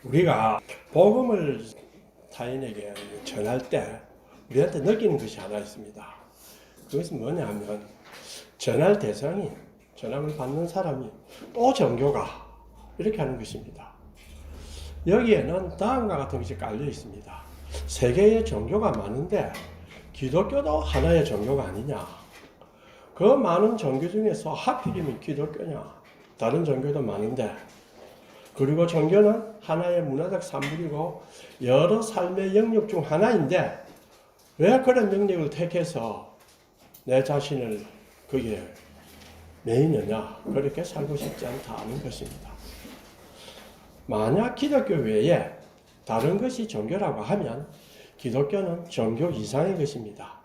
우리가 복음을 타인에게 전할 때 우리한테 느끼는 것이 하나 있습니다. 그것은 뭐냐면 전할 대상이, 전함을 받는 사람이 또 종교가 이렇게 하는 것입니다. 여기에는 다음과 같은 것이 깔려 있습니다. 세계의 종교가 많은데 기독교도 하나의 종교가 아니냐? 그 많은 종교 중에서 하필이면 기독교냐? 다른 종교도 많은데, 그리고 종교는 하나의 문화적 산물이고 여러 삶의 영역 중 하나인데 왜 그런 영역을 택해서 내 자신을 거기에 매이느냐? 그렇게 살고 싶지 않다는 것입니다. 만약 기독교 외에 다른 것이 종교라고 하면 기독교는 종교 이상의 것입니다.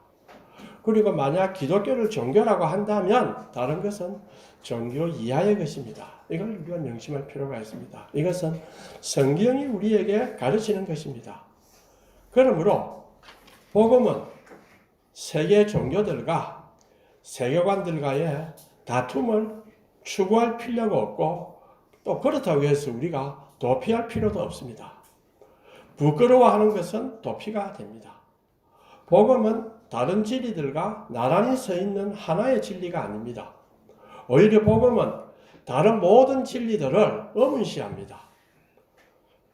그리고 만약 기독교를 종교라고 한다면 다른 것은 종교 이하의 것입니다. 이걸 우리가 명심할 필요가 있습니다. 이것은 성경이 우리에게 가르치는 것입니다. 그러므로 복음은 세계 종교들과 세계관들과의 다툼을 추구할 필요가 없고, 또 그렇다고 해서 우리가 도피할 필요도 없습니다. 부끄러워하는 것은 도피가 됩니다. 복음은 다른 진리들과 나란히 서 있는 하나의 진리가 아닙니다. 오히려 복음은 다른 모든 진리들을 어문시합니다.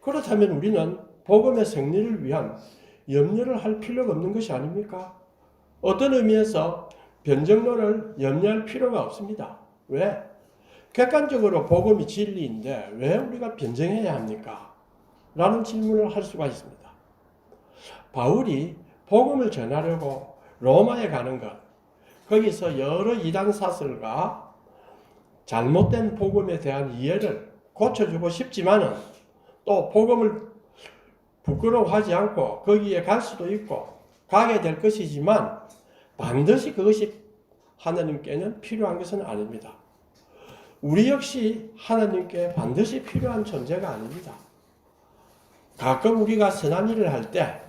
그렇다면 우리는 복음의 승리를 위한 염려를 할 필요가 없는 것이 아닙니까? 어떤 의미에서 변정론을 염려할 필요가 없습니다. 왜? 객관적으로 복음이 진리인데 왜 우리가 변정해야 합니까? 라는 질문을 할 수가 있습니다. 바울이 복음을 전하려고 로마에 가는 것, 거기서 여러 이단 사설과 잘못된 복음에 대한 이해를 고쳐주고 싶지만은 또 복음을 부끄러워하지 않고 거기에 갈 수도 있고 가게 될 것이지만 반드시 그것이 하나님께는 필요한 것은 아닙니다. 우리 역시 하나님께 반드시 필요한 존재가 아닙니다. 가끔 우리가 선한 일을 할 때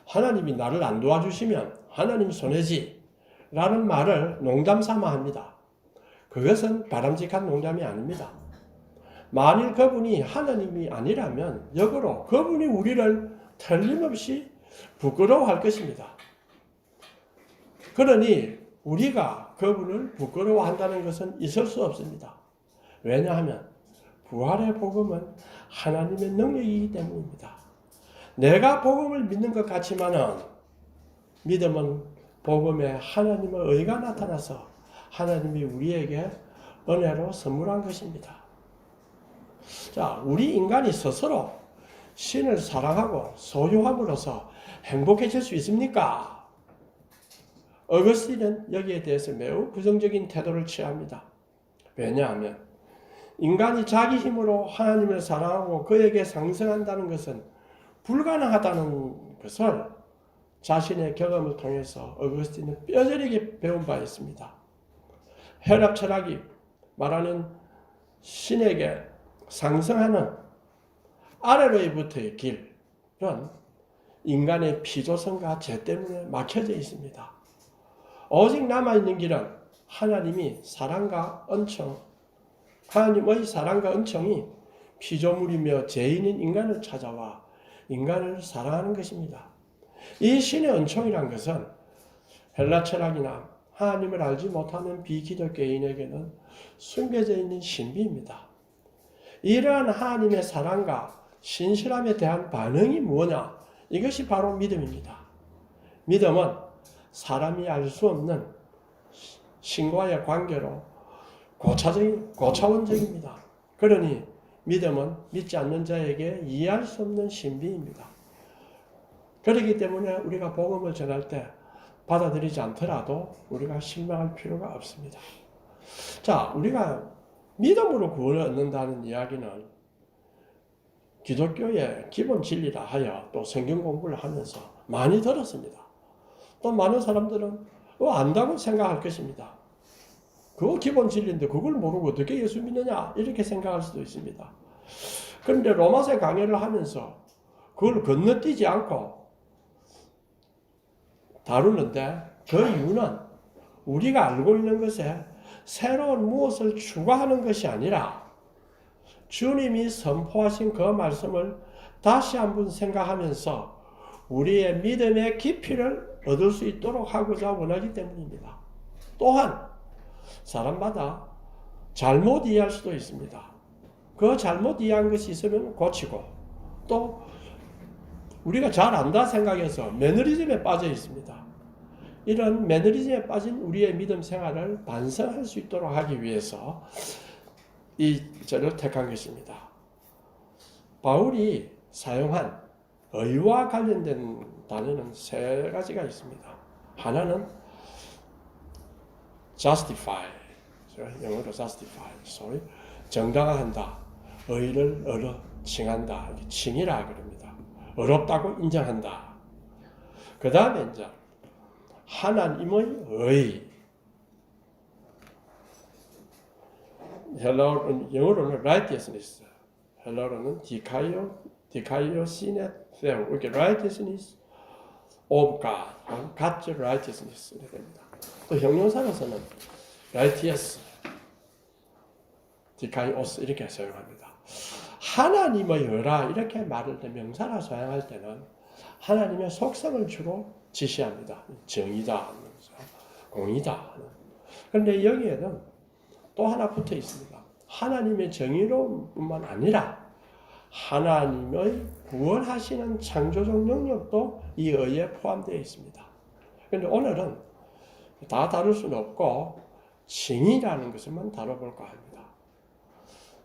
하나님이 나를 안 도와주시면 하나님 손해지 라는 말을 농담 삼아 합니다. 그것은 바람직한 농담이 아닙니다. 만일 그분이 하나님이 아니라면 역으로 그분이 우리를 틀림없이 부끄러워할 것입니다. 그러니 우리가 그분을 부끄러워한다는 것은 있을 수 없습니다. 왜냐하면 부활의 복음은 하나님의 능력이기 때문입니다. 내가 복음을 믿는 것 같지만은 믿음은 복음에 하나님의 의가 나타나서 하나님이 우리에게 은혜로 선물한 것입니다. 자, 우리 인간이 스스로 신을 사랑하고 소유함으로써 행복해질 수 있습니까? 어거스틴은 여기에 대해서 매우 부정적인 태도를 취합니다. 왜냐하면 인간이 자기 힘으로 하나님을 사랑하고 그에게 상승한다는 것은 불가능하다는 것을 자신의 경험을 통해서 어거스틴은 뼈저리게 배운 바 있습니다. 헬랍 철학이 말하는 신에게 상승하는 아래로부터의 길은 인간의 피조성과 죄 때문에 막혀져 있습니다. 오직 남아있는 길은 하나님의 사랑과 은총이 피조물이며 죄인인 인간을 찾아와 인간을 사랑하는 것입니다. 이 신의 은총이란 것은 헬라 철학이나 하나님을 알지 못하는 비기독교인에게는 숨겨져 있는 신비입니다. 이러한 하나님의 사랑과 신실함에 대한 반응이 뭐냐? 이것이 바로 믿음입니다. 믿음은 사람이 알 수 없는 신과의 관계로 고차원적입니다. 그러니 믿음은 믿지 않는 자에게 이해할 수 없는 신비입니다. 그렇기 때문에 우리가 복음을 전할 때 받아들이지 않더라도 우리가 실망할 필요가 없습니다. 자, 우리가 믿음으로 구원을 얻는다는 이야기는 기독교의 기본 진리라 하여 또 성경 공부를 하면서 많이 들었습니다. 또 많은 사람들은 안다고 생각할 것입니다. 그거 기본 진리인데 그걸 모르고 어떻게 예수 믿느냐 이렇게 생각할 수도 있습니다. 그런데 로마서 강해를 하면서 그걸 건너뛰지 않고 다루는데 그 이유는 우리가 알고 있는 것에 새로운 무엇을 추가하는 것이 아니라 주님이 선포하신 그 말씀을 다시 한번 생각하면서 우리의 믿음의 깊이를 얻을 수 있도록 하고자 원하기 때문입니다. 또한 사람마다 잘못 이해할 수도 있습니다. 그 잘못 이해한 것이 있으면 고치고, 또 우리가 잘 안다 생각해서 매너리즘에 빠져 있습니다. 이런 매너리즘에 빠진 우리의 믿음 생활을 반성할 수 있도록 하기 위해서 이 절을 택한 것입니다. 바울이 사용한 의와 관련된 단어는 세 가지가 있습니다. 하나는 justify, 영어로 justify, 정당화한다, 의를 칭한다, 칭이라 그럽니다. 의롭다고 인정한다. 그 다음에 이제 하나님의 의, 영어로는 righteousness, 헬라어로는 디카이오시네 페오, 이렇게 righteousness of God, God's righteousness 이렇게 됩니다. 또 형용사로서는 righteous, 디카이오스 이렇게 사용합니다. 하나님의 의라 이렇게 말을 명사로 사용할 때는 하나님의 속성을 주로 지시합니다. 정의다, 공의다. 그런데 여기에는 또 하나 붙어 있습니다. 하나님의 정의로뿐만 아니라 하나님의 구원하시는 창조적 능력도 이 의에 포함되어 있습니다. 그런데 오늘은 다 다룰 수는 없고 칭이라는 것을만 다뤄볼까 합니다.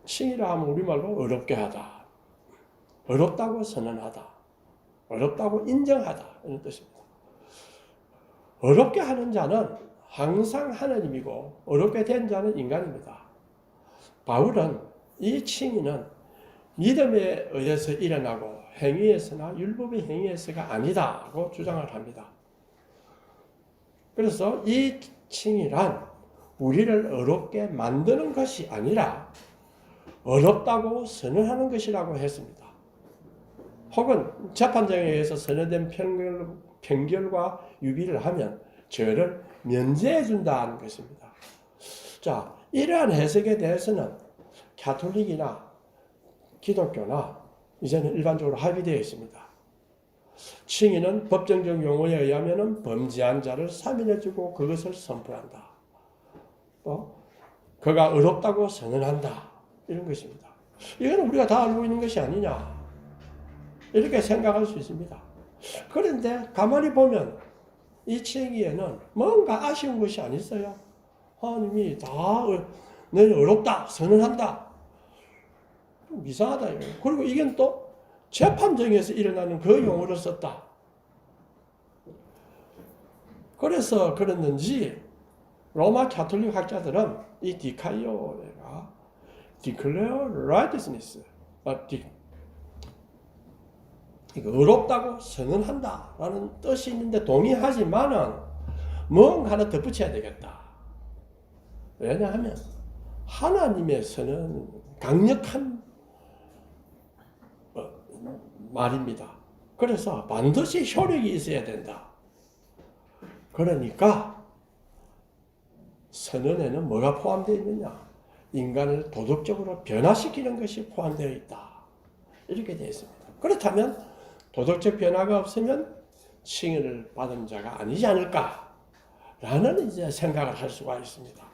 칭이라 하면 우리말로 어렵게 하다, 어렵다고 선언하다, 어렵다고 인정하다 이런 뜻입니다. 어렵게 하는 자는 항상 하나님이고 어렵게 된 자는 인간입니다. 바울은 이 칭의는 믿음에 의해서 일어나고 행위에서나 율법의 행위에서가 아니다고 주장을 합니다. 그래서 이 칭의란 우리를 어렵게 만드는 것이 아니라 어렵다고 선언하는 것이라고 했습니다. 혹은 재판장에 의해서 선언된 편결과 유비를 하면 죄를 면제해 준다는 것입니다. 자, 이러한 해석에 대해서는 가톨릭이나 기독교나 이제는 일반적으로 합의되어 있습니다. 칭의는 법정적 용어에 의하면 범죄한 자를 사면해주고 그것을 선포한다. 또 그가 어렵다고 선언한다. 이런 것입니다. 이건 우리가 다 알고 있는 것이 아니냐 이렇게 생각할 수 있습니다. 그런데 가만히 보면 이 칭의에는 뭔가 아쉬운 것이 아니었어요. 하나님이 다 너는 어렵다 선언한다. 좀 이상하다. 그리고 이건 또 재판정에서 일어나는 그 용어를 썼다. 그래서 그랬는지 로마 가톨릭 학자들은 이 디카이오가 declare righteousness, 어렵다고 선언한다라는 뜻이 있는데 동의하지만은 뭔가 하나 덧붙여야 되겠다. 왜냐하면 하나님의 선언은 강력한 말입니다. 그래서 반드시 효력이 있어야 된다. 그러니까 선언에는 뭐가 포함되어 있느냐? 인간을 도덕적으로 변화시키는 것이 포함되어 있다. 이렇게 되어 있습니다. 그렇다면 도덕적 변화가 없으면 칭의를 받은 자가 아니지 않을까라는 이제 생각을 할 수가 있습니다.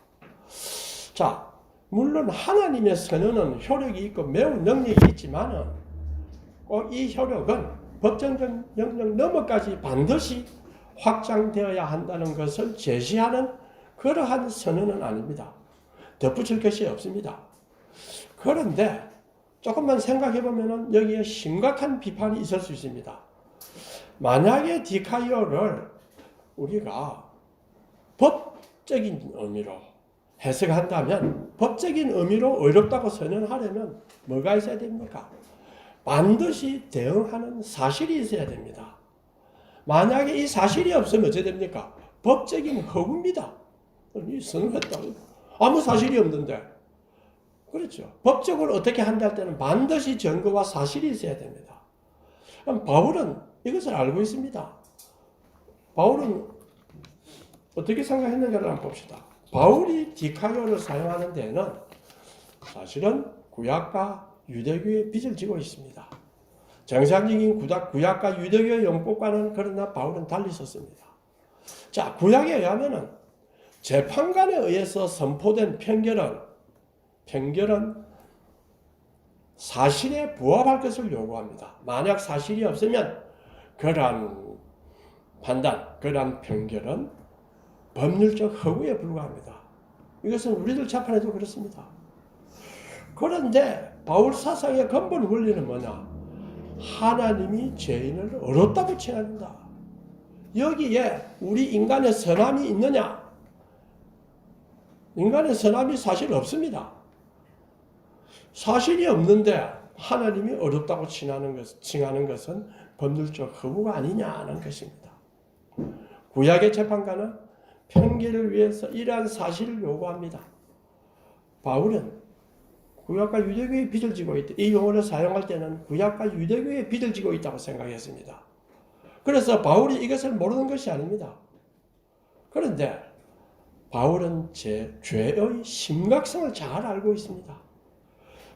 자, 물론 하나님의 선언은 효력이 있고 매우 능력이 있지만은 꼭 이 효력은 법정적 영역 너머까지 반드시 확장되어야 한다는 것을 제시하는 그러한 선언은 아닙니다. 덧붙일 것이 없습니다. 그런데 조금만 생각해 보면은 여기에 심각한 비판이 있을 수 있습니다. 만약에 디카이오를 우리가 법적인 의미로 해석한다면 법적인 의미로 어렵다고 선언하려면 뭐가 있어야 됩니까? 반드시 대응하는 사실이 있어야 됩니다. 만약에 이 사실이 없으면 어찌 됩니까? 법적인 허구입니다. 선언했다. 아무 사실이 없는데. 그렇죠. 법적으로 어떻게 한다 할 때는 반드시 증거와 사실이 있어야 됩니다. 그럼 바울은 이것을 알고 있습니다. 바울은 어떻게 생각했는가를 한번 봅시다. 바울이 디카이오를 사용하는 데에는 사실은 구약과 유대교의 빚을 지고 있습니다. 정상적인 구약과 유대교의 용법과는 그러나 바울은 달리 섰습니다. 자, 구약에 의하면은 재판관에 의해서 선포된 편결은 사실에 부합할 것을 요구합니다. 만약 사실이 없으면 그러한 판단, 그러한 편결은 법률적 허구에 불과합니다. 이것은 우리들 재판에도 그렇습니다. 그런데 바울 사상의 근본 원리는 뭐냐? 하나님이 죄인을 어렵다고 칭한다. 여기에 우리 인간의 선함이 있느냐? 인간의 선함이 사실 없습니다. 사실이 없는데 하나님이 어렵다고 칭하는 것은 법률적 허구가 아니냐는 것입니다. 구약의 재판관은 편결을 위해서 이러한 사실을 요구합니다. 바울은 구약과 유대교의 빚을 지고 있다. 이 용어를 사용할 때는 구약과 유대교의 빚을 지고 있다고 생각했습니다. 그래서 바울이 이것을 모르는 것이 아닙니다. 그런데 바울은 죄의 심각성을 잘 알고 있습니다.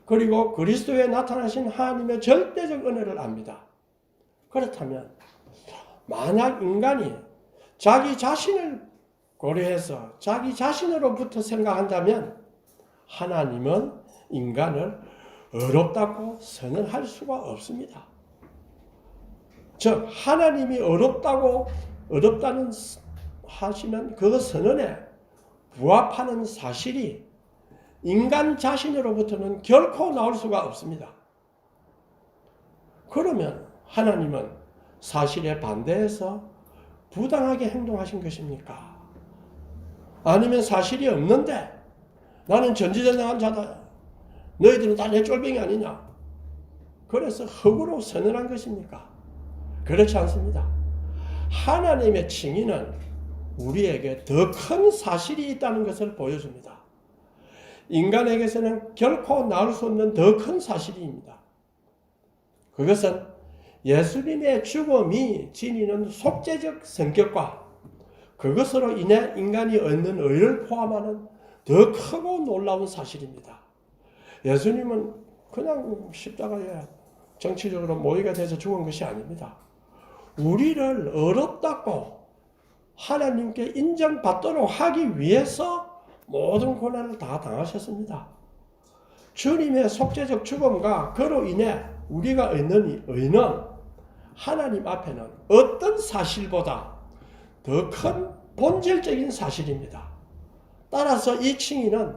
그리고 그리스도에 나타나신 하나님의 절대적 은혜를 압니다. 그렇다면 만약 인간이 자기 자신을 고려해서 자기 자신으로부터 생각한다면 하나님은 인간을 어렵다고 선언할 수가 없습니다. 즉 하나님이 어렵다는 하시는 그 선언에 부합하는 사실이 인간 자신으로부터는 결코 나올 수가 없습니다. 그러면 하나님은 사실에 반대해서 부당하게 행동하신 것입니까? 아니면 사실이 없는데 나는 전지전능한 자다. 너희들은 다 내 쫄병이 아니냐? 그래서 허구로 선언한 것입니까? 그렇지 않습니다. 하나님의 칭의는 우리에게 더 큰 사실이 있다는 것을 보여줍니다. 인간에게서는 결코 나올 수 없는 더 큰 사실입니다. 그것은 예수님의 죽음이 지니는 속죄적 성격과 그것으로 인해 인간이 얻는 의를 포함하는 더 크고 놀라운 사실입니다. 예수님은 그냥 십자가에 정치적으로 모의가 돼서 죽은 것이 아닙니다. 우리를 어렵다고 하나님께 인정받도록 하기 위해서 모든 고난을 다 당하셨습니다. 주님의 속죄적 죽음과 그로 인해 우리가 얻는 의는 하나님 앞에는 어떤 사실보다 더 큰 본질적인 사실입니다. 따라서 이 칭의는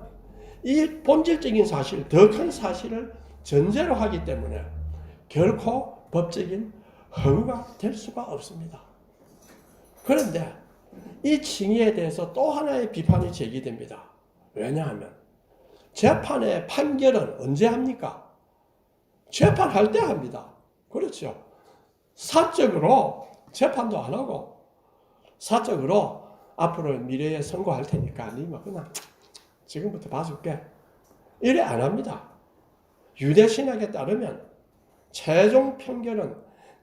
이 본질적인 사실, 더 큰 사실을 전제로 하기 때문에 결코 법적인 허구가 될 수가 없습니다. 그런데 이 칭의에 대해서 또 하나의 비판이 제기됩니다. 왜냐하면 재판의 판결은 언제 합니까? 재판할 때 합니다. 그렇죠. 사적으로 재판도 안 하고 사적으로 앞으로 미래에 선고할 테니까 아니면 그냥 지금부터 봐줄게. 이래 안 합니다. 유대신학에 따르면 최종 판결은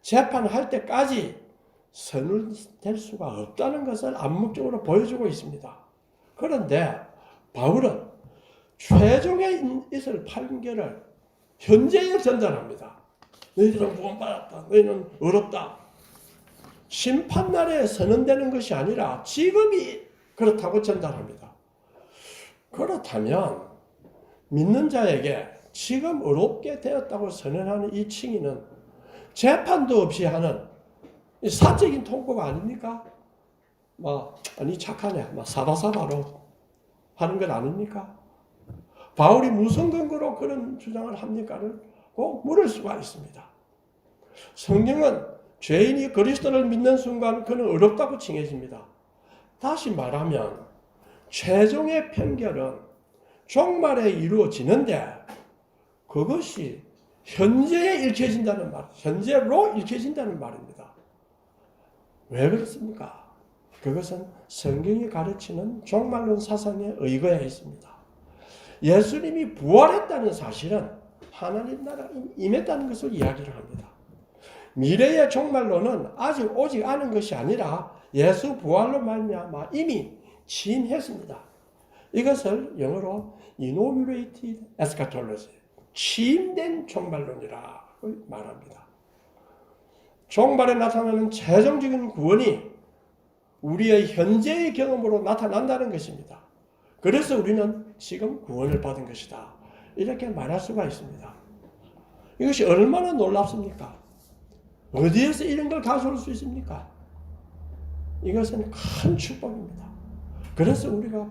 재판할 때까지 선언될 수가 없다는 것을 암묵적으로 보여주고 있습니다. 그런데 바울은 최종에 있을 판결을 현재에 전달합니다. 너희들은 구원받았다. 너희는 어렵다. 심판날에 선언되는 것이 아니라 지금이 그렇다고 전달합니다. 그렇다면 믿는 자에게 지금 어렵게 되었다고 선언하는 이 칭의는 재판도 없이 하는 사적인 통보가 아닙니까? 아니 착하네. 사바사바로 하는 것 아닙니까? 바울이 무슨 근거로 그런 주장을 합니까를 꼭 물을 수가 있습니다. 성경은 죄인이 그리스도를 믿는 순간 그는 어렵다고 칭해집니다. 다시 말하면 최종의 판결은 종말에 이루어지는데 그것이 현재에 읽혀진다는 말, 현재로 읽혀진다는 말입니다. 왜 그렇습니까? 그것은 성경이 가르치는 종말론 사상에 의거해 있습니다. 예수님이 부활했다는 사실은 하나님 나라에 임했다는 것을 이야기를 합니다. 미래의 종말론은 아직 오지 않은 것이 아니라 예수 부활로 말미암아 이미 취임했습니다. 이것을 영어로 inaugurated eschatology, 취임된 종말론이라 말합니다. 종말에 나타나는 최종적인 구원이 우리의 현재의 경험으로 나타난다는 것입니다. 그래서 우리는 지금 구원을 받은 것이다. 이렇게 말할 수가 있습니다. 이것이 얼마나 놀랍습니까? 어디에서 이런 걸 가져올 수 있습니까? 이것은 큰 축복입니다. 그래서 우리가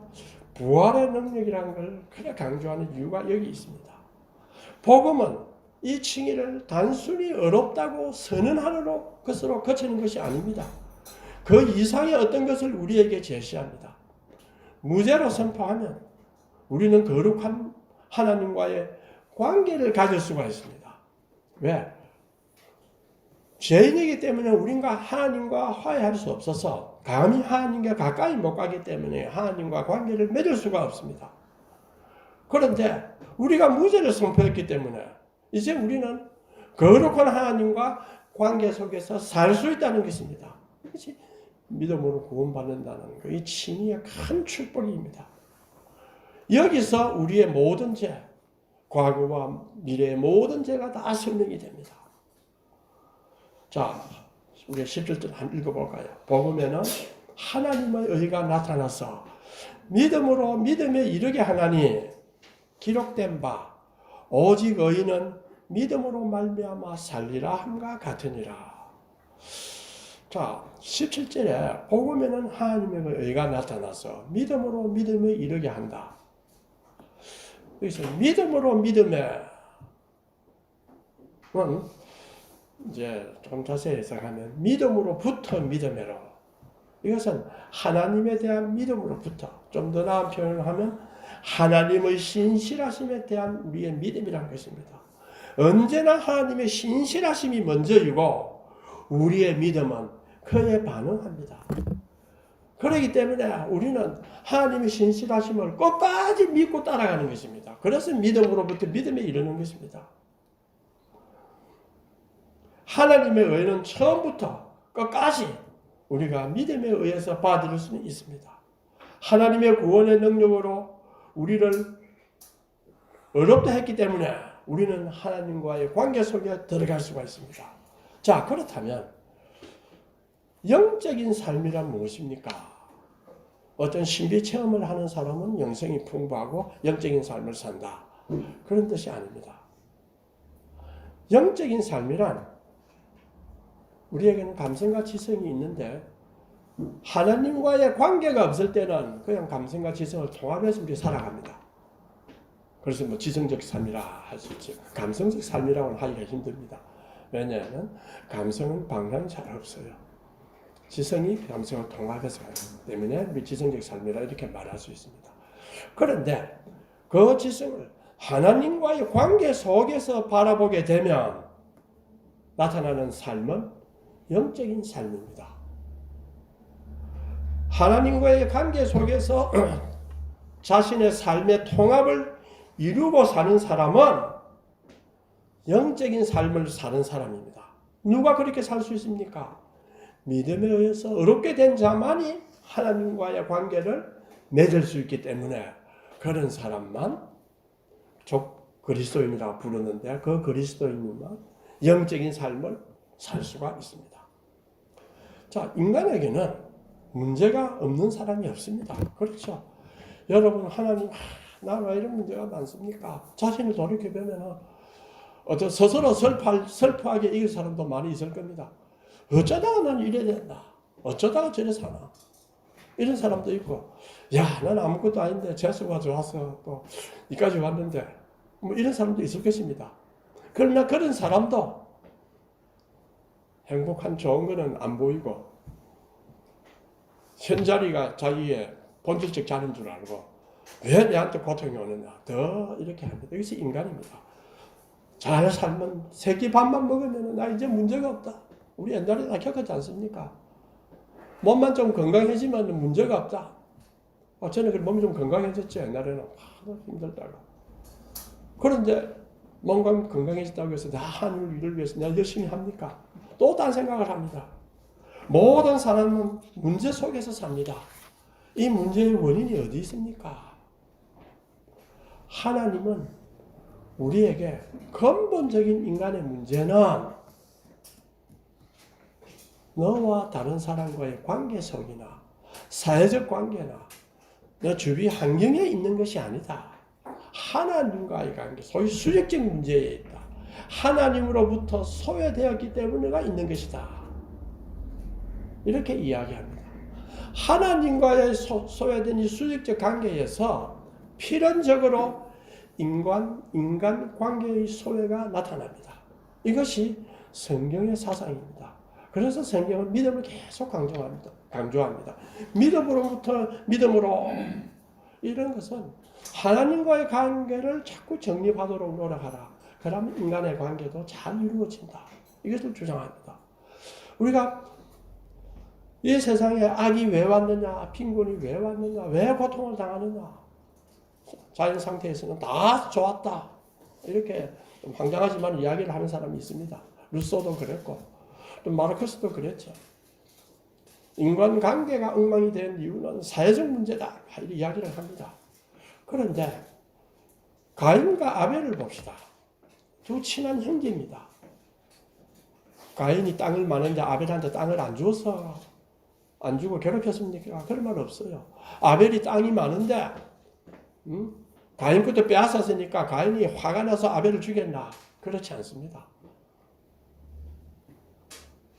부활의 능력이라는 걸 그렇게 강조하는 이유가 여기 있습니다. 복음은 이 칭의를 단순히 어렵다고 선언하는 것으로 그치는 것이 아닙니다. 그 이상의 어떤 것을 우리에게 제시합니다. 무죄로 선포하면 우리는 거룩한 하나님과의 관계를 가질 수가 있습니다. 왜? 죄인이기 때문에 우리가 하나님과 화해할 수 없어서 감히 하나님과 가까이 못 가기 때문에 하나님과 관계를 맺을 수가 없습니다. 그런데 우리가 무죄를 선포했기 때문에 이제 우리는 거룩한 하나님과 관계 속에서 살 수 있다는 것입니다. 그렇지? 믿음으로 구원받는다는 것, 이 칭의의 큰 축복입니다. 여기서 우리의 모든 죄, 과거와 미래의 모든 죄가 다 설명이 됩니다. 자, 우리 17절 한번 읽어볼까요? 복음에는 하나님의 의가 나타나서 믿음으로 믿음에 이르게 하나니 기록된 바 오직 의인은 믿음으로 말미암아 살리라 함과 같으니라. 자, 17절에 복음에는 하나님의 의가 나타나서 믿음으로 믿음에 이르게 한다. 여기서 믿음으로 믿음에 이제 좀 자세히 해석하면 믿음으로부터 믿음으로, 이것은 하나님에 대한 믿음으로부터, 좀 더 나은 표현을 하면 하나님의 신실하심에 대한 우리의 믿음이라는 것입니다. 언제나 하나님의 신실하심이 먼저이고 우리의 믿음은 그에 반응합니다. 그렇기 때문에 우리는 하나님의 신실하심을 끝까지 믿고 따라가는 것입니다. 그래서 믿음으로부터 믿음에 이르는 것입니다. 하나님의 의는 처음부터 끝까지 우리가 믿음에 의해서 받을 수는 있습니다. 하나님의 구원의 능력으로 우리를 어렵다 했기 때문에 우리는 하나님과의 관계 속에 들어갈 수가 있습니다. 자, 그렇다면 영적인 삶이란 무엇입니까? 어떤 신비 체험을 하는 사람은 영성이 풍부하고 영적인 삶을 산다. 그런 뜻이 아닙니다. 영적인 삶이란 우리에게는 감성과 지성이 있는데 하나님과의 관계가 없을 때는 그냥 감성과 지성을 통합해서 우리 살아갑니다. 그래서 뭐 지성적 삶이라 할 수 있죠. 감성적 삶이라고는 하기가 힘듭니다. 왜냐하면 감성은 방향이 잘 없어요. 지성이 감성을 통합해서 가기 때문에 우리 지성적 삶이라 이렇게 말할 수 있습니다. 그런데 그 지성을 하나님과의 관계 속에서 바라보게 되면 나타나는 삶은 영적인 삶입니다. 하나님과의 관계 속에서 자신의 삶의 통합을 이루고 사는 사람은 영적인 삶을 사는 사람입니다. 누가 그렇게 살 수 있습니까? 믿음에 의해서 어렵게 된 자만이 하나님과의 관계를 맺을 수 있기 때문에 그런 사람만 그리스도인이라고 부르는데 그 그리스도인만 영적인 삶을 살 수가 있습니다. 자, 인간에게는 문제가 없는 사람이 없습니다. 그렇죠? 여러분, 하나님, 나 왜 이런 문제가 많습니까? 자신을 돌이켜보면 어떤 스스로 슬퍼하게 이길 사람도 많이 있을 겁니다. 어쩌다가 난 이래 된다. 어쩌다가 저래 사나. 이런 사람도 있고, 야, 난 아무것도 아닌데 재수가 좋아서 또 이까지 왔는데, 뭐 이런 사람도 있을 것입니다. 그러나 그런 사람도 행복한 좋은 거는 안 보이고, 현자리가 자기의 본질적 자리인 줄 알고, 왜 내한테 고통이 오느냐. 더 이렇게 합니다. 이것이 인간입니다. 잘 살면, 세끼 밥만 먹으면 나 이제 문제가 없다. 우리 옛날에 다 겪었지 않습니까? 몸만 좀 건강해지면 문제가 없다. 저는 몸이 좀 건강해졌죠. 옛날에는 힘들다가. 그런데 몸만 건강해졌다고 해서 나 하늘 일을 위해서 내가 열심히 합니까? 또 딴 생각을 합니다. 모든 사람은 문제 속에서 삽니다. 이 문제의 원인이 어디 있습니까? 하나님은 우리에게 근본적인 인간의 문제는 너와 다른 사람과의 관계 속이나 사회적 관계나 너 주위 환경에 있는 것이 아니다. 하나님과의 관계, 소위 수직적 문제에 있다. 하나님으로부터 소외되었기 때문에가 있는 것이다. 이렇게 이야기합니다. 하나님과의 소외된 이 수직적 관계에서 필연적으로 인간 관계의 소외가 나타납니다. 이것이 성경의 사상입니다. 그래서 성경은 믿음을 계속 강조합니다. 믿음으로 이런 것은 하나님과의 관계를 자꾸 정립하도록 노력하라. 그러면 인간의 관계도 잘 이루어진다. 이것을 주장합니다. 우리가 이 세상에 악이 왜 왔느냐, 빈곤이 왜 왔느냐, 왜 고통을 당하느냐, 자연 상태에서는 다 좋았다. 이렇게 좀 황당하지만 이야기를 하는 사람이 있습니다. 루소도 그랬고, 또 마르크스도 그랬죠. 인간관계가 엉망이 된 이유는 사회적 문제다. 이렇게 이야기를 합니다. 그런데 가인과 아벨을 봅시다. 두 친한 형제입니다. 가인이 땅을 많은데 아벨한테 땅을 안 주어서 안 주고 괴롭혔습니까? 그런 말 없어요. 아벨이 땅이 많은데 가인 것도 빼앗았으니까 가인이 화가 나서 아벨을 죽였나? 그렇지 않습니다.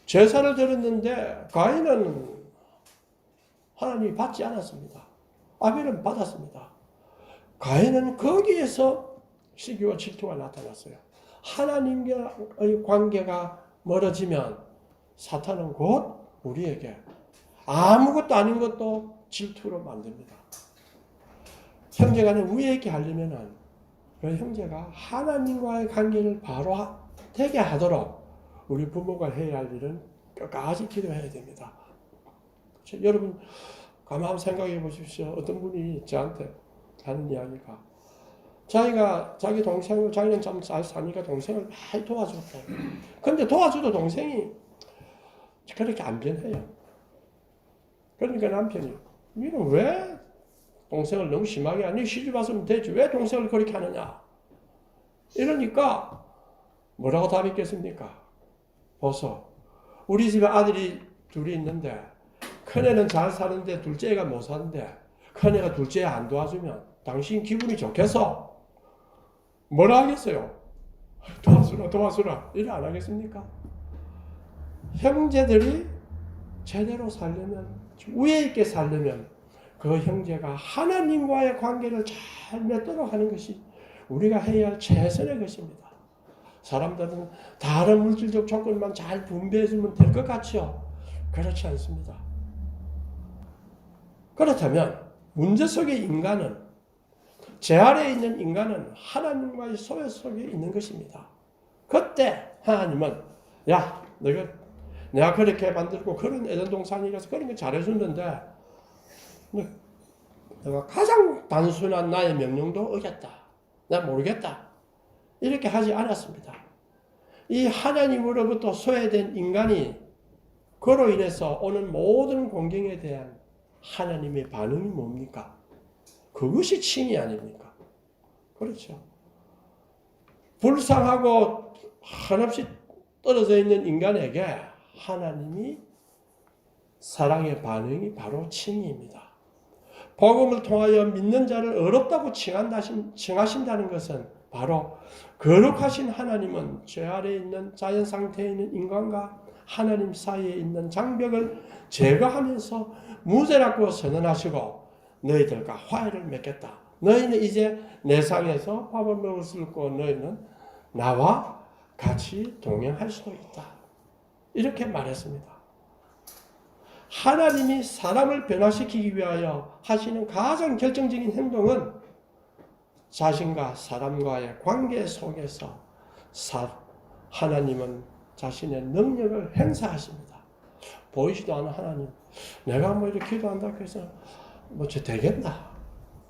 제사를 드렸는데 가인은 하나님이 받지 않았습니다. 아벨은 받았습니다. 가인은 거기에서 시기와 질투가 나타났어요. 하나님과의 관계가 멀어지면 사탄은 곧 우리에게 아무것도 아닌 것도 질투로 만듭니다. 형제간에 우애 있게 하려면 그 형제가 하나님과의 관계를 바로 되게 하도록 우리 부모가 해야 할 일은 끝까지 기도해야 됩니다. 여러분 가만 한번 생각해 보십시오. 어떤 분이 저한테 하는 이야기가 자기 동생을 자기는 참 잘 사니까 동생을 많이 도와줬다. 근데 도와줘도 동생이 그렇게 안 변해요. 그러니까 남편이 니는 왜 동생을 너무 심하게 하니? 시집 왔으면 되지. 왜 동생을 그렇게 하느냐? 이러니까 뭐라고 답했겠습니까? 보소. 우리 집에 아들이 둘이 있는데 큰애는 잘 사는데 둘째가 못 사는데 큰애가 둘째 안 도와주면 당신 기분이 좋겠어? 뭐라 하겠어요? 도와주라. 이래 안 하겠습니까? 형제들이 제대로 살려면, 우애 있게 살려면 그 형제가 하나님과의 관계를 잘 맺도록 하는 것이 우리가 해야 할 최선의 것입니다. 사람들은 다른 물질적 조건만 잘 분배해주면 될 것 같죠? 그렇지 않습니다. 그렇다면 문제 속의 인간은, 제 아래에 있는 인간은 하나님과의 소외 속에 있는 것입니다. 그때 하나님은 야, 내가 그렇게 만들고 그런 애정동산이라서 그런 거 잘해줬는데 내가 가장 단순한 나의 명령도 어겼다. 난 모르겠다. 이렇게 하지 않았습니다. 이 하나님으로부터 소외된 인간이 그로 인해서 오는 모든 공경에 대한 하나님의 반응이 뭡니까? 그것이 칭이 아닙니까? 그렇죠. 불쌍하고 한없이 떨어져 있는 인간에게 하나님이 사랑의 반응이 바로 칭의입니다. 복음을 통하여 믿는 자를 어렵다고 칭하신다는 것은 바로 거룩하신 하나님은 죄 아래에 있는 자연 상태에 있는 인간과 하나님 사이에 있는 장벽을 제거하면서 무죄라고 선언하시고 너희들과 화해를 맺겠다. 너희는 이제 내 상에서 밥을 먹을 수 있고 너희는 나와 같이 동행할 수 있다. 이렇게 말했습니다. 하나님이 사람을 변화시키기 위하여 하시는 가장 결정적인 행동은 자신과 사람과의 관계 속에서 하나님은 자신의 능력을 행사하십니다. 보이지도 않은 하나님, 내가 뭐 이렇게 기도한다고 해서 저 되겠나?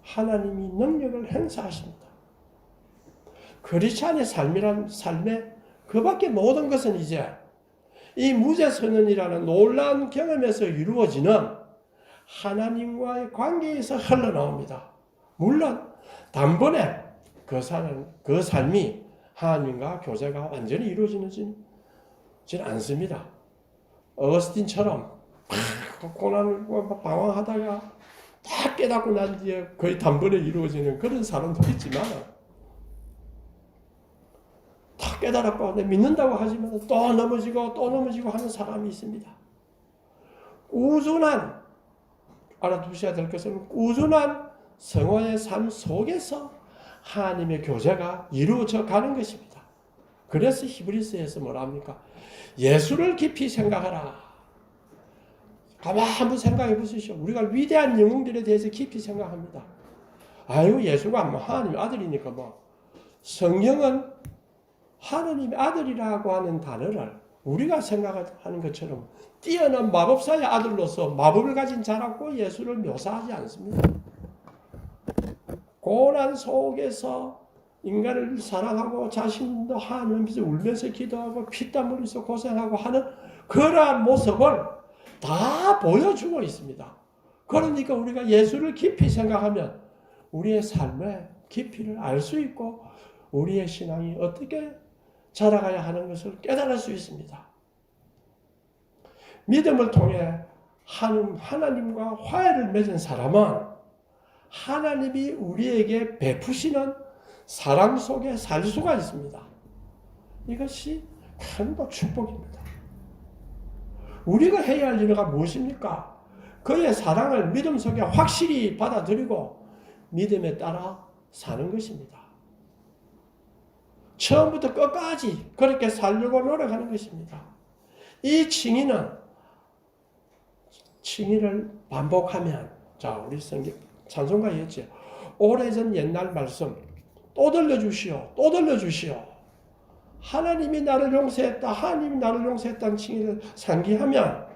하나님이 능력을 행사하십니다. 크리스찬의 삶에 그밖에 모든 것은 이제 이 무죄선언이라는 놀라운 경험에서 이루어지는 하나님과의 관계에서 흘러나옵니다. 물론 단번에 그 삶이 하나님과 교제가 완전히 이루어지지는 않습니다. 어거스틴처럼 고난을 방황하다가 다 깨닫고 난 뒤에 거의 단번에 이루어지는 그런 사람도 있지만, 다 깨달았고 믿는다고 하지만 또 넘어지고 하는 사람이 있습니다. 꾸준한, 알아두셔야 될 것은 꾸준한 성화의 삶 속에서 하나님의 교제가 이루어져 가는 것입니다. 그래서 히브리서에서 뭐라 합니까? 예수를 깊이 생각하라. 가만 한번 생각해 보십시오. 우리가 위대한 영웅들에 대해서 깊이 생각합니다. 아유, 예수가 뭐 하나님의 아들이니까 뭐. 성경은 하나님의 아들이라고 하는 단어를 우리가 생각하는 것처럼 뛰어난 마법사의 아들로서 마법을 가진 자라고 예수를 묘사하지 않습니다. 고난 속에서 인간을 사랑하고 자신도 하나님 앞에서 울면서 기도하고 피땀 흘리면서 고생하고 하는 그러한 모습을 다 보여주고 있습니다. 그러니까 우리가 예수를 깊이 생각하면 우리의 삶의 깊이를 알 수 있고 우리의 신앙이 어떻게 자라가야 하는 것을 깨달을 수 있습니다. 믿음을 통해 하나님과 화해를 맺은 사람은 하나님이 우리에게 베푸시는 사랑 속에 살 수가 있습니다. 이것이 큰 축복입니다. 우리가 해야 할 일은 무엇입니까? 그의 사랑을 믿음 속에 확실히 받아들이고 믿음에 따라 사는 것입니다. 처음부터 끝까지 그렇게 살려고 노력하는 것입니다. 이 칭의를 반복하면, 자, 우리 성경 찬송가에 했죠. 오래전 옛날 말씀 또 들려주시오. 또 들려주시오. 하나님이 나를 용서했다. 하나님이 나를 용서했다는 칭의를 상기하면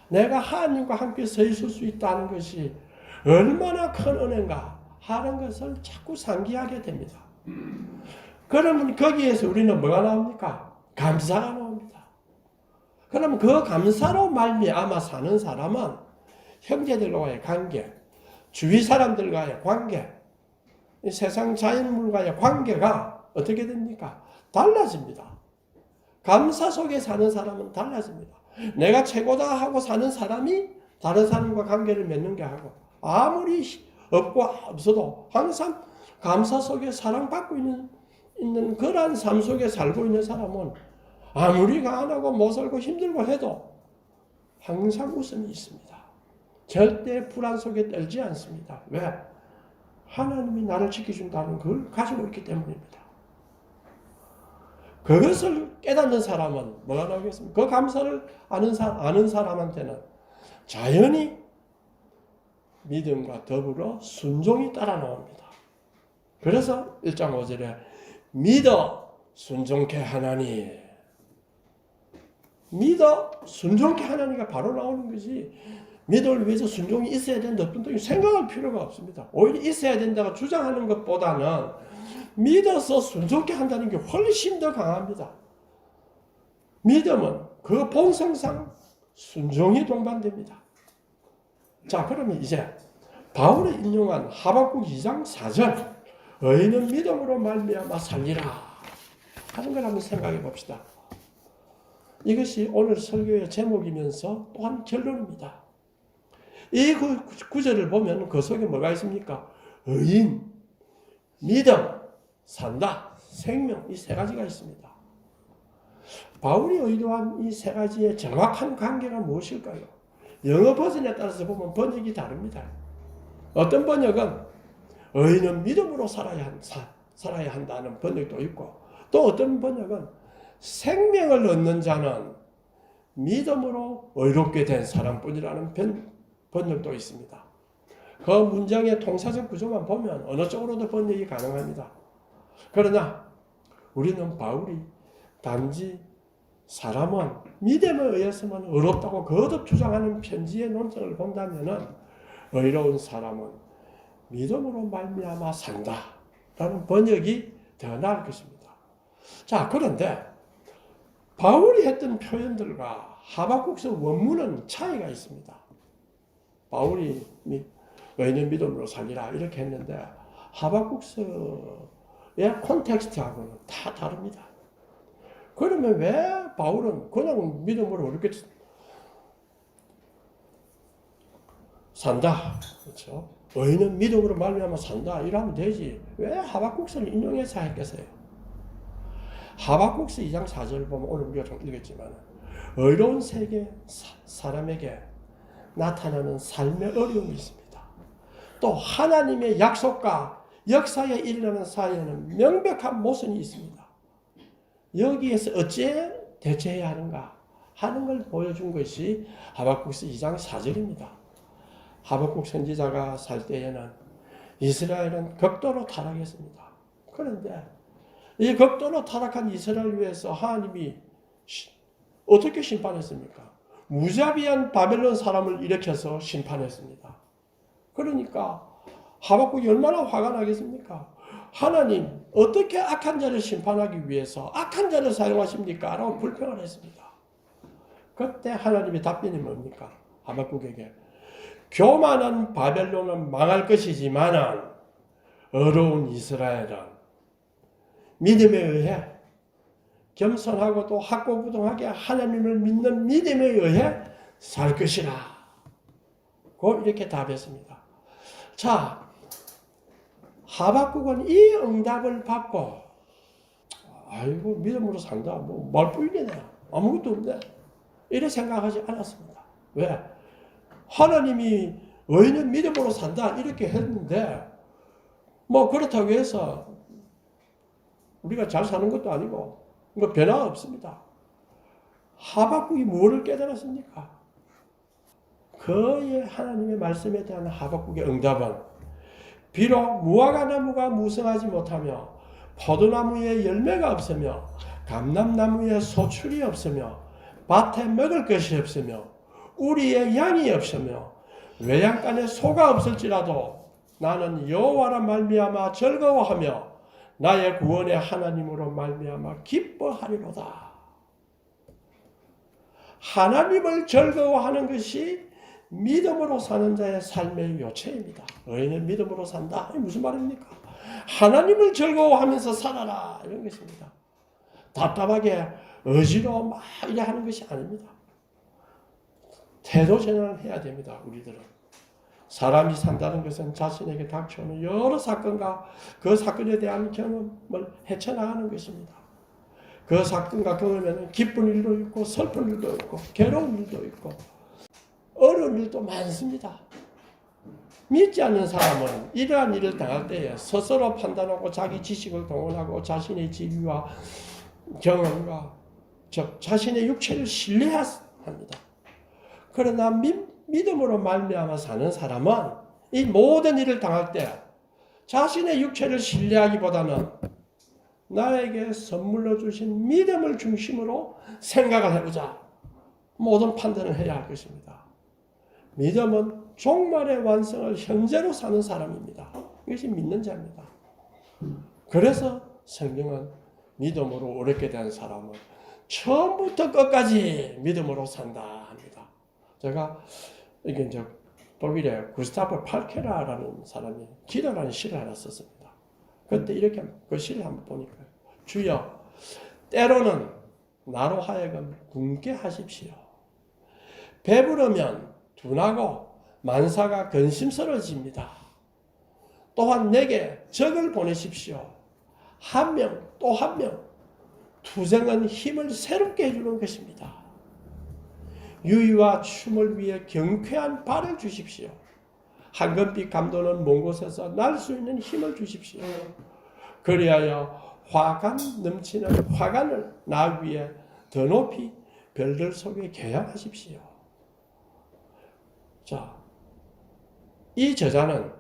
내가 하나님과 함께 서 있을 수 있다는 것이 얼마나 큰 은혜인가 하는 것을 자꾸 상기하게 됩니다. 그러면 거기에서 우리는 뭐가 나옵니까? 감사가 나옵니다. 그러면 그 감사로 말미암아 사는 사람은 형제들과의 관계, 주위 사람들과의 관계, 세상 자연물과의 관계가 어떻게 됩니까? 달라집니다. 감사 속에 사는 사람은 달라집니다. 내가 최고다 하고 사는 사람이 다른 사람과 관계를 맺는 게 하고, 아무리 없고 없어도 항상 감사 속에 사랑받고 있는 그러한 삶 속에 살고 있는 사람은 아무리 가난하고 못 살고 힘들고 해도 항상 웃음이 있습니다. 절대 불안 속에 떨지 않습니다. 왜? 하나님이 나를 지켜준다는 걸 가지고 있기 때문입니다. 그것을 깨닫는 사람은 뭐가 나오겠습니까? 그 감사를 아는 사람한테는 자연히 믿음과 더불어 순종이 따라 나옵니다. 그래서 1장 5절에 믿어 순종케 하나니, 믿어 순종케 하나니가 바로 나오는 것이, 믿음을 위해서 순종이 있어야 된다 어떤 또 생각할 필요가 없습니다. 오히려 있어야 된다고 주장하는 것보다는 믿어서 순종케 한다는 게 훨씬 더 강합니다. 믿음은 그 본성상 순종이 동반됩니다. 자, 그러면 이제 바울이 인용한 하박국 2장 4절 의인은 믿음으로 말미암아 살리라 하는 걸 한번 생각해 봅시다. 이것이 오늘 설교의 제목이면서 또한 결론입니다. 이 구절을 보면 그 속에 뭐가 있습니까? 의인, 믿음, 산다, 생명, 이 세 가지가 있습니다. 바울이 의도한 이 세 가지의 정확한 관계가 무엇일까요? 영어 버전에 따라서 보면 번역이 다릅니다. 어떤 번역은 의인은 믿음으로 살아야 한다는 번역도 있고, 또 어떤 번역은 생명을 얻는 자는 믿음으로 의롭게 된 사람뿐이라는 번역도 있습니다. 그 문장의 통사적 구조만 보면 어느 쪽으로도 번역이 가능합니다. 그러나 우리는 바울이 단지 사람은 믿음에 의해서만 의롭다고 거듭 주장하는 편지의 논증을 본다면 의로운 사람은 믿음으로 말미암아 산다라는 번역이 더 나을 것입니다. 자, 그런데 바울이 했던 표현들과 하박국서 원문은 차이가 있습니다. 바울이 의인은 믿음으로 살리라 이렇게 했는데 하박국서의 콘텍스트하고는 다 다릅니다. 그러면 왜 바울은 그냥 믿음으로 이렇게 산다, 그렇죠? 의인은 믿음으로 말미암아 산다 이러면 되지. 왜 하박국서를 인용해서 했겠어요? 하박국서 2장 4절 보면 오늘 우리가 좀 읽었지만 의로운 세계 사람에게 나타나는 삶의 어려움이 있습니다. 또 하나님의 약속과 역사에 일어나는 사이에는 명백한 모순이 있습니다. 여기에서 어찌 대처해야 하는가 하는 걸 보여준 것이 하박국서 2장 4절입니다. 하박국 선지자가 살 때에는 이스라엘은 극도로 타락했습니다. 그런데 이 극도로 타락한 이스라엘을 위해서 하나님이 어떻게 심판했습니까? 무자비한 바벨론 사람을 일으켜서 심판했습니다. 그러니까 하박국이 얼마나 화가 나겠습니까? 하나님 어떻게 악한 자를 심판하기 위해서 악한 자를 사용하십니까? 라고 불평을 했습니다. 그때 하나님의 답변이 뭡니까? 하박국에게 교만한 바벨론은 망할 것이지만 어려운 이스라엘은 믿음에 의해 겸손하고 또 학고부동하게 하나님을 믿는 믿음에 의해 살 것이라. 고 이렇게 답했습니다. 자, 하박국은 이 응답을 받고 아이고 믿음으로 산다. 뭐 말뿐이네. 아무것도 없네. 이래 생각하지 않았습니다. 왜? 하나님이 의인은 믿음으로 산다 이렇게 했는데 뭐 그렇다고 해서 우리가 잘 사는 것도 아니고 뭐 변화가 없습니다. 하박국이 무엇을 깨달았습니까? 그의 하나님의 말씀에 대한 하박국의 응답은 비록 무화과나무가 무성하지 못하며 포도나무에 열매가 없으며 감람나무에 소출이 없으며 밭에 먹을 것이 없으며 우리의 양이 없으며 외양간에 소가 없을지라도 나는 여호와라 말미암아 즐거워하며 나의 구원의 하나님으로 말미암아 기뻐하리로다. 하나님을 즐거워하는 것이 믿음으로 사는 자의 삶의 요체입니다. 의인은 믿음으로 산다. 이게 무슨 말입니까? 하나님을 즐거워하면서 살아라 이런 것입니다. 답답하게 의지로 막 이래 하는 것이 아닙니다. 태도 전환을 해야 됩니다. 우리들은. 사람이 산다는 것은 자신에게 닥쳐오는 여러 사건과 그 사건에 대한 경험을 헤쳐나가는 것입니다. 그 사건과 경험에는 기쁜 일도 있고 슬픈 일도 있고 괴로운 일도 있고 어려운 일도 많습니다. 믿지 않는 사람은 이러한 일을 당할 때에 스스로 판단하고 자기 지식을 동원하고 자신의 지위와 경험과 즉 자신의 육체를 신뢰해야 합니다. 그러나 믿음으로 말미암아 사는 사람은 이 모든 일을 당할 때 자신의 육체를 신뢰하기보다는 나에게 선물로 주신 믿음을 중심으로 생각을 해보자. 모든 판단을 해야 할 것입니다. 믿음은 종말의 완성을 현재로 사는 사람입니다. 이것이 믿는 자입니다. 그래서 성경은 믿음으로 어렵게 된 사람은 처음부터 끝까지 믿음으로 산다 합니다. 제가 이게 이제 독일의 구스타프 팔케라라는 사람이 기도라는 시를 하나 썼습니다. 그때 이렇게 그 시를 한번 보니까 주여 때로는 나로 하여금 굶게 하십시오. 배부르면 둔하고 만사가 근심스러워집니다. 또한 내게 적을 보내십시오. 한 명 또 한 명 투쟁은 힘을 새롭게 해주는 것입니다. 유의와 춤을 위해 경쾌한 발을 주십시오. 황금빛 감도는 먼 곳에서 날 수 있는 힘을 주십시오. 그리하여 화관 넘치는 화관을 나 위에 더 높이 별들 속에 개양하십시오. 자, 이 저자는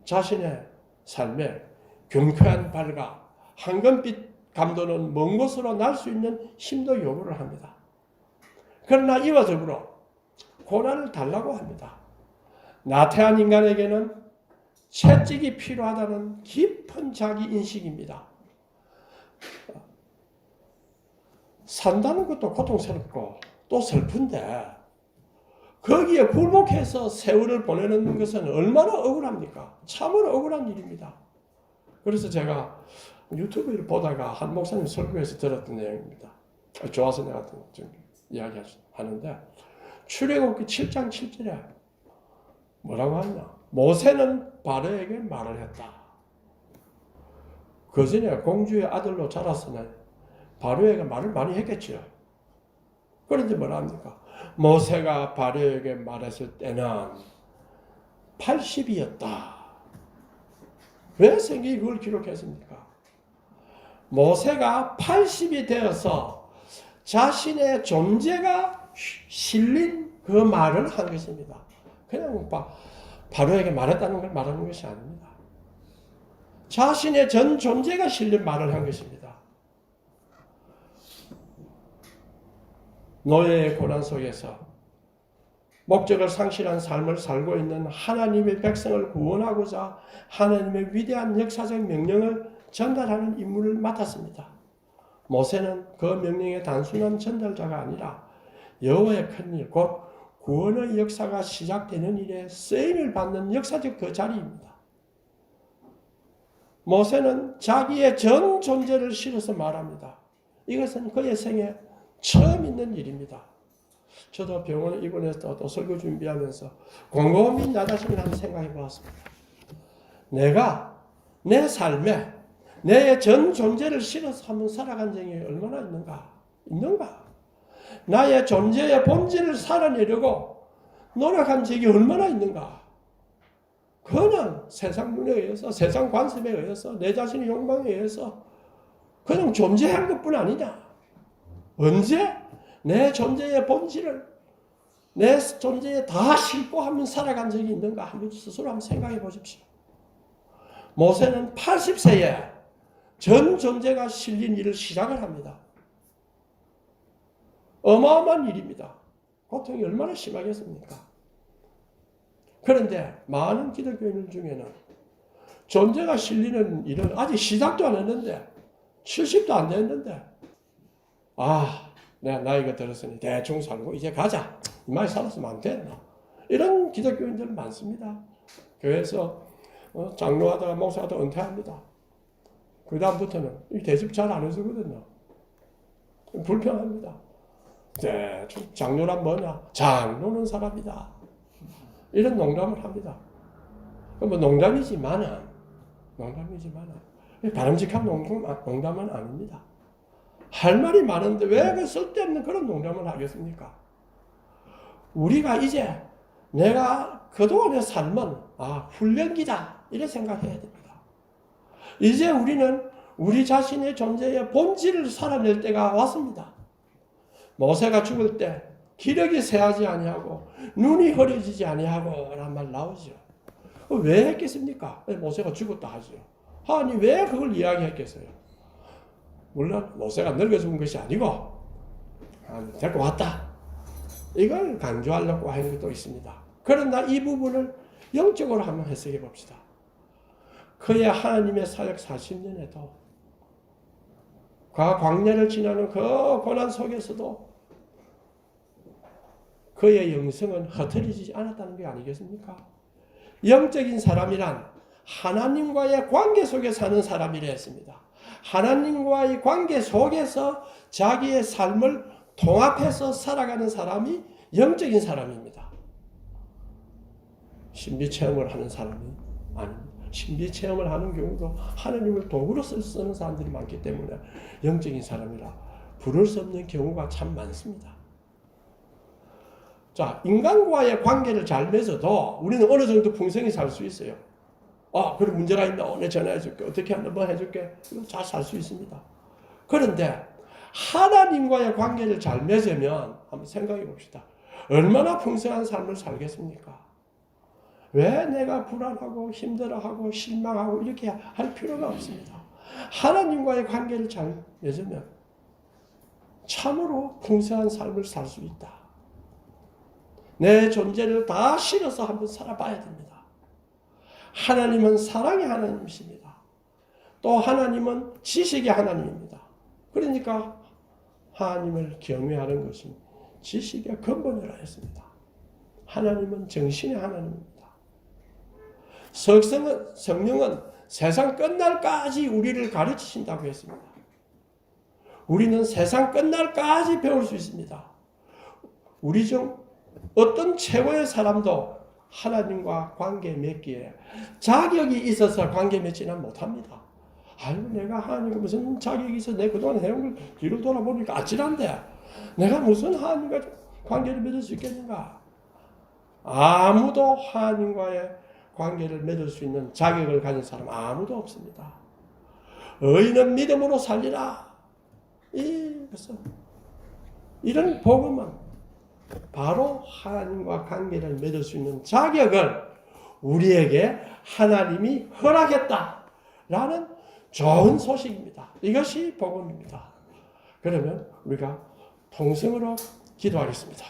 자신의 삶에 경쾌한 발과 황금빛 감도는 먼 곳으로 날 수 있는 힘도 요구를 합니다. 그러나 이와 더불어 고난을 달라고 합니다. 나태한 인간에게는 채찍이 필요하다는 깊은 자기 인식입니다. 산다는 것도 고통스럽고 또 슬픈데 거기에 굴복해서 세월을 보내는 것은 얼마나 억울합니까? 참으로 억울한 일입니다. 그래서 제가 유튜브를 보다가 한 목사님 설교에서 들었던 내용입니다. 좋아서 내가 좀 이야기하는데 출애굽기 7장 7절에 뭐라고 하냐? 모세는 바로에게 말을 했다. 그 전에 공주의 아들로 자랐으나 바로에게 말을 많이 했겠죠. 그런데 뭐라 합니까? 모세가 바로에게 말했을 때는 80이었다. 왜 성경이 그걸 기록했습니까? 모세가 80이 되어서 자신의 존재가 실린 그 말을 한 것입니다. 그냥 바로에게 말했다는 걸 말하는 것이 아닙니다. 자신의 전 존재가 실린 말을 한 것입니다. 노예의 고난 속에서 목적을 상실한 삶을 살고 있는 하나님의 백성을 구원하고자 하나님의 위대한 역사적 명령을 전달하는 임무를 맡았습니다. 모세는 그 명령의 단순한 전달자가 아니라 여호와의 큰일, 곧 구원의 역사가 시작되는 일에 쓰임을 받는 역사적 그 자리입니다. 모세는 자기의 전 존재를 실어서 말합니다. 이것은 그의 생에 처음 있는 일입니다. 저도 병원에 입원해서 또 설교 준비하면서 곰곰이 나 자신을 한번 생각해 보았습니다. 내가 내 삶에 내 전 존재를 실어서 한번 살아간 적이 얼마나 있는가? 나의 존재의 본질을 살아내려고 노력한 적이 얼마나 있는가? 그냥 세상 눈에 의해서, 세상 관습에 의해서, 내 자신의 욕망에 의해서 그냥 존재한 것뿐 아니냐? 언제 내 존재의 본질을 내 존재에 다 싣고 한번 살아간 적이 있는가? 한번 스스로 한번 생각해 보십시오. 모세는 80세에 전 존재가 실린 일을 시작을 합니다. 어마어마한 일입니다. 고통이 얼마나 심하겠습니까? 그런데 많은 기독교인들 중에는 존재가 실리는 일은 아직 시작도 안 했는데 70도 안 됐는데 내가 나이가 들었으니 대충 살고 이제 가자. 이 말이 살았으면 안 됐나? 이런 기독교인들 많습니다. 교회에서 장로하다가 목사하다가 은퇴합니다. 그 다음부터는 이 대접 잘 안 해주거든요. 불평합니다. 대충 장로란 뭐냐? 장로는 사람이다. 이런 농담을 합니다. 농담이지만은 바람직한 농담은 아닙니다. 할 말이 많은데 왜 그 쓸데없는 그런 농담을 하겠습니까? 우리가 이제 내가 그동안의 삶은 훈련기다 이렇게 생각해야 됩니다. 이제 우리는 우리 자신의 존재의 본질을 살아낼 때가 왔습니다. 모세가 죽을 때 기력이 쇠하지 아니하고 눈이 흐려지지 아니하고 라는 말 나오죠. 왜 했겠습니까? 모세가 죽었다 하죠. 아니 왜 그걸 이야기했겠어요? 물론 모세가 늙어 죽은 것이 아니고 데리고 왔다. 이걸 강조하려고 하는 것도 있습니다. 그러나 이 부분을 영적으로 한번 해석해 봅시다. 그의 하나님의 사역 40년에도 그 광야를 지나는 그 고난 속에서도 그의 영성은 흐트러지지 않았다는 게 아니겠습니까? 영적인 사람이란 하나님과의 관계 속에 사는 사람이라 했습니다. 하나님과의 관계 속에서 자기의 삶을 통합해서 살아가는 사람이 영적인 사람입니다. 신비 체험을 하는 사람이 아닙니다. 신비 체험을 하는 경우도 하나님을 도구로 쓰는 사람들이 많기 때문에 영적인 사람이라 부를 수 없는 경우가 참 많습니다. 자, 인간과의 관계를 잘 맺어도 우리는 어느 정도 풍성히 살 수 있어요. 그런 문제가 있나? 오늘 전화해줄게. 어떻게 한다? 뭐 해줄게? 이거 잘 살 수 있습니다. 그런데 하나님과의 관계를 잘 맺으면 한번 생각해 봅시다. 얼마나 풍성한 삶을 살겠습니까? 왜 내가 불안하고 힘들어하고 실망하고 이렇게 할 필요가 없습니다. 하나님과의 관계를 잘 맺으면 참으로 풍성한 삶을 살 수 있다. 내 존재를 다 실어서 한번 살아봐야 됩니다. 하나님은 사랑의 하나님이십니다. 또 하나님은 지식의 하나님입니다. 그러니까 하나님을 경외하는 것이 지식의 근본이라 했습니다. 하나님은 정신의 하나님입니다. 성령은 세상 끝날까지 우리를 가르치신다고 했습니다. 우리는 세상 끝날까지 배울 수 있습니다. 우리 중 어떤 최고의 사람도 하나님과 관계 맺기에 자격이 있어서 관계 맺지는 못합니다. 아유, 내가 하나님과 무슨 자격이 있어? 내 그동안 해온 걸 뒤로 돌아보니까 아찔한데 내가 무슨 하나님과 관계를 맺을 수 있겠는가? 아무도 하나님과의 관계를 맺을 수 있는 자격을 가진 사람 아무도 없습니다. 의인은 믿음으로 살리라. 이런 복음은 바로 하나님과 관계를 맺을 수 있는 자격을 우리에게 하나님이 허락했다라는 좋은 소식입니다. 이것이 복음입니다. 그러면 우리가 통성으로 기도하겠습니다.